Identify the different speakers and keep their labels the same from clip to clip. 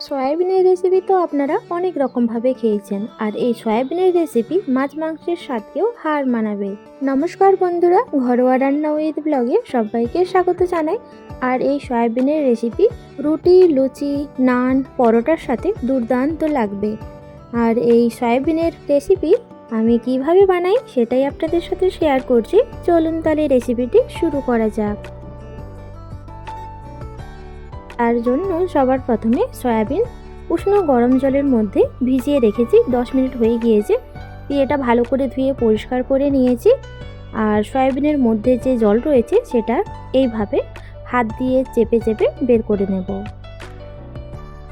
Speaker 1: সয়াবিনের রেসিপি তো আপনারা অনেক রকমভাবে খেয়েছেন, আর এই সয়াবিনের রেসিপি মাছ মাংসের স্বাদকেও হার মানাবে। নমস্কার বন্ধুরা, ঘরোয়া রান্না উইথ ব্লগে সবাইকে স্বাগত জানাই। আর এই সয়াবিনের রেসিপি রুটি, লুচি, নান, পরোটার সাথে দুর্দান্ত লাগবে। আর এই সয়াবিনের রেসিপি আমি কিভাবে বানাই সেটাই আপনাদের সাথে শেয়ার করছি। চলুন তাহলে রেসিপিটি শুরু করা যাক। তার জন্য সবার প্রথমে সয়াবিন উষ্ণ গরম জলের মধ্যে ভিজিয়ে রেখেছি। 10 মিনিট হয়ে গিয়েছে। দিয়ে এটা ভালো করে ধুয়ে পরিষ্কার করে নিয়েছি। আর সয়াবিনের মধ্যে যে জল রয়েছে সেটা এইভাবে হাত দিয়ে চেপে চেপে বের করে নেব।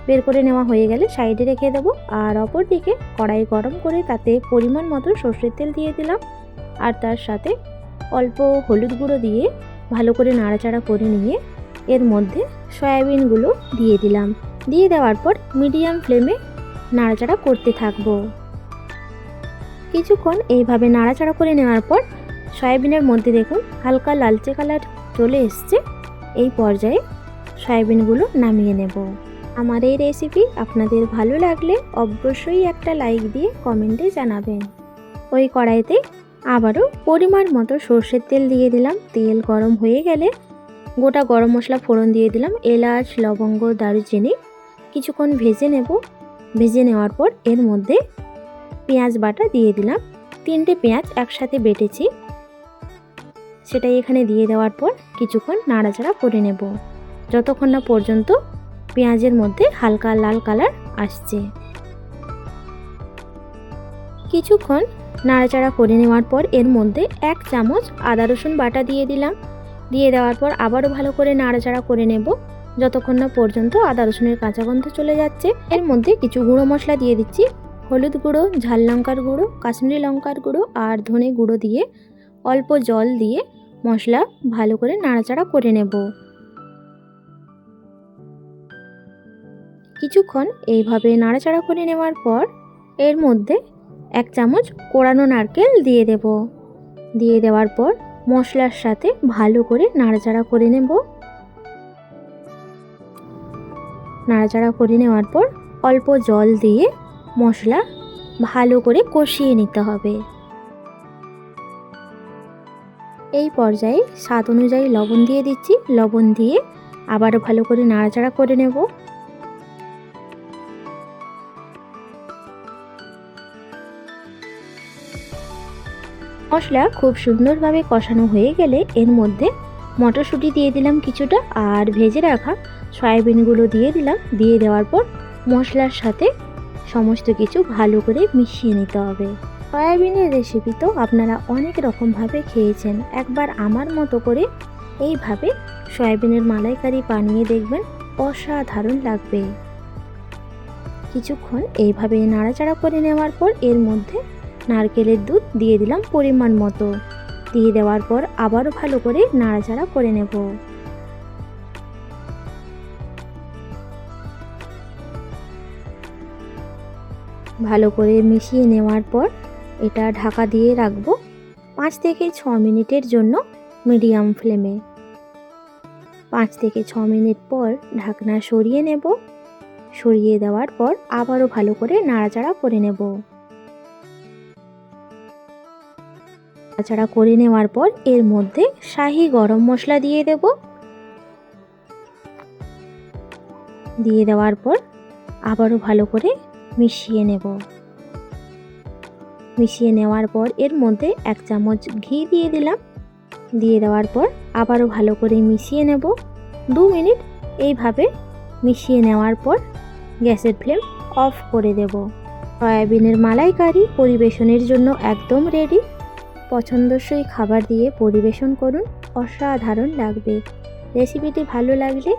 Speaker 1: বের করে নেওয়া হয়ে গেলে সাইডে রেখে দেবো। আর অপর দিকে কড়াই গরম করে তাতে পরিমাণ মতো সর্ষের তেল দিয়ে দিলাম। আর তার সাথে অল্প হলুদ গুঁড়ো দিয়ে ভালো করে নাড়াচাড়া করে নিয়ে এর মধ্যে সয়াবিনগুলো দিয়ে দিলাম। দিয়ে দেওয়ার পর মিডিয়াম ফ্লেমে নাড়াচাড়া করতে থাকবো। কিছুক্ষণ এইভাবে নাড়াচাড়া করে নেওয়ার পর সয়াবিনের মধ্যে দেখুন হালকা লালচে কালার চলে এসছে। এই পর্যায়ে সয়াবিনগুলো নামিয়ে নেব। আমার এই রেসিপি আপনাদের ভালো লাগলে অবশ্যই একটা লাইক দিয়ে কমেন্টে জানাবেন। ওই কড়াইতে আবারও পরিমাণ মতো সর্ষের তেল দিয়ে দিলাম। তেল গরম হয়ে গেলে গোটা গরম মশলা ফোড়ন দিয়ে দিলাম, এলাচ, লবঙ্গ, দারুচিনি কিছুক্ষণ ভেজে নেব। ভেজে নেওয়ার পর এর মধ্যে পেঁয়াজ বাটা দিয়ে দিলাম। 3টে পেঁয়াজ একসাথে বেটেছি, সেটাই এখানে দিয়ে দেওয়ার পর কিছুক্ষণ নাড়াচাড়া করে নেব যতক্ষণ না পর্যন্ত পেঁয়াজের মধ্যে হালকা লাল কালার আসছে। কিছুক্ষণ নাড়াচাড়া করে নেওয়ার পর এর মধ্যে 1 চামচ আদা রসুন বাটা দিয়ে দিলাম। দিয়ে দেওয়ার পর আবারও ভালো করে নাড়াচাড়া করে নেব যতক্ষণ না পর্যন্ত আদা রসুনের কাঁচা গন্ধ চলে যাচ্ছে। এর মধ্যে কিছু গুঁড়ো মশলা দিয়ে দিচ্ছি, হলুদ গুঁড়ো, ঝাল লঙ্কার গুঁড়ো, কাশ্মীরি লঙ্কার গুঁড়ো আর ধনে গুঁড়ো দিয়ে অল্প জল দিয়ে মশলা ভালো করে নাড়াচাড়া করে নেব। কিছুক্ষণ এইভাবে নাড়াচাড়া করে নেওয়ার পর এর মধ্যে 1 চামচ কোড়ানো নারকেল দিয়ে দেব। দিয়ে দেওয়ার পর মশলার সাথে ভালো করে নাড়াচাড়া করে নেব। নাড়াচাড়া করে নেওয়ার পর অল্প জল দিয়ে মশলা ভালো করে কষিয়ে নিতে হবে। এই পর্যায়ে স্বাদ অনুযায়ী লবণ দিয়ে দিচ্ছি। লবণ দিয়ে আবারও ভালো করে নাড়াচাড়া করে নেব। মশলা খুব সুন্দরভাবে কষানো হয়ে গেলে এর মধ্যে মটরশুঁটি দিয়ে দিলাম কিছুটা, আর ভেজে রাখা সয়াবিনগুলো দিয়ে দিলাম। দিয়ে দেওয়ার পর মশলার সাথে সমস্ত কিছু ভালো করে মিশিয়ে নিতে হবে। সয়াবিনের রেসিপি তো আপনারা অনেক রকমভাবে খেয়েছেন, একবার আমার মতো করে এইভাবে সয়াবিনের মালাইকারি বানিয়ে দেখবেন, অসাধারণ লাগবে। কিছুক্ষণ এইভাবে নাড়াচাড়া করে নেওয়ার পর এর মধ্যে নারকেলের দুধ দিয়ে দিলাম পরিমাণ মতো। দিয়ে দেওয়ার পর আবারও ভালো করে নাড়াচাড়া করে নেব। ভালো করে মিশিয়ে নেওয়ার পর এটা ঢাকা দিয়ে রাখবো 5 থেকে 6 মিনিটের জন্য মিডিয়াম ফ্লেমে। 5 থেকে 6 মিনিট পর ঢাকনা সরিয়ে নেব। সরিয়ে দেওয়ার পর আবারও ভালো করে নাড়াচাড়া করে নেব। নাড়াচাড়া করে নেওয়ার পর এর মধ্যে শাহি গরম মশলা দিয়ে দেব। দিয়ে দেওয়ার পর আবারও ভালো করে মিশিয়ে নেব। মিশিয়ে নেওয়ার পর এর মধ্যে 1 চামচ ঘি দিয়ে দিলাম। দিয়ে দেওয়ার পর আবারও ভালো করে মিশিয়ে নেব। 2 মিনিট এইভাবে মিশিয়ে নেওয়ার পর গ্যাসের ফ্লেম অফ করে দেব। সয়াবিনের মালাইকারি পরিবেশনের জন্য একদম রেডি। পছন্দসই খাবার দিয়ে পরিবেশন করুন, অসাধারণ লাগবে। রেসিপিটি ভালো লাগলে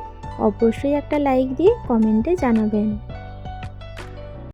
Speaker 1: অবশ্যই একটা লাইক দিয়ে কমেন্টে জানাবেন।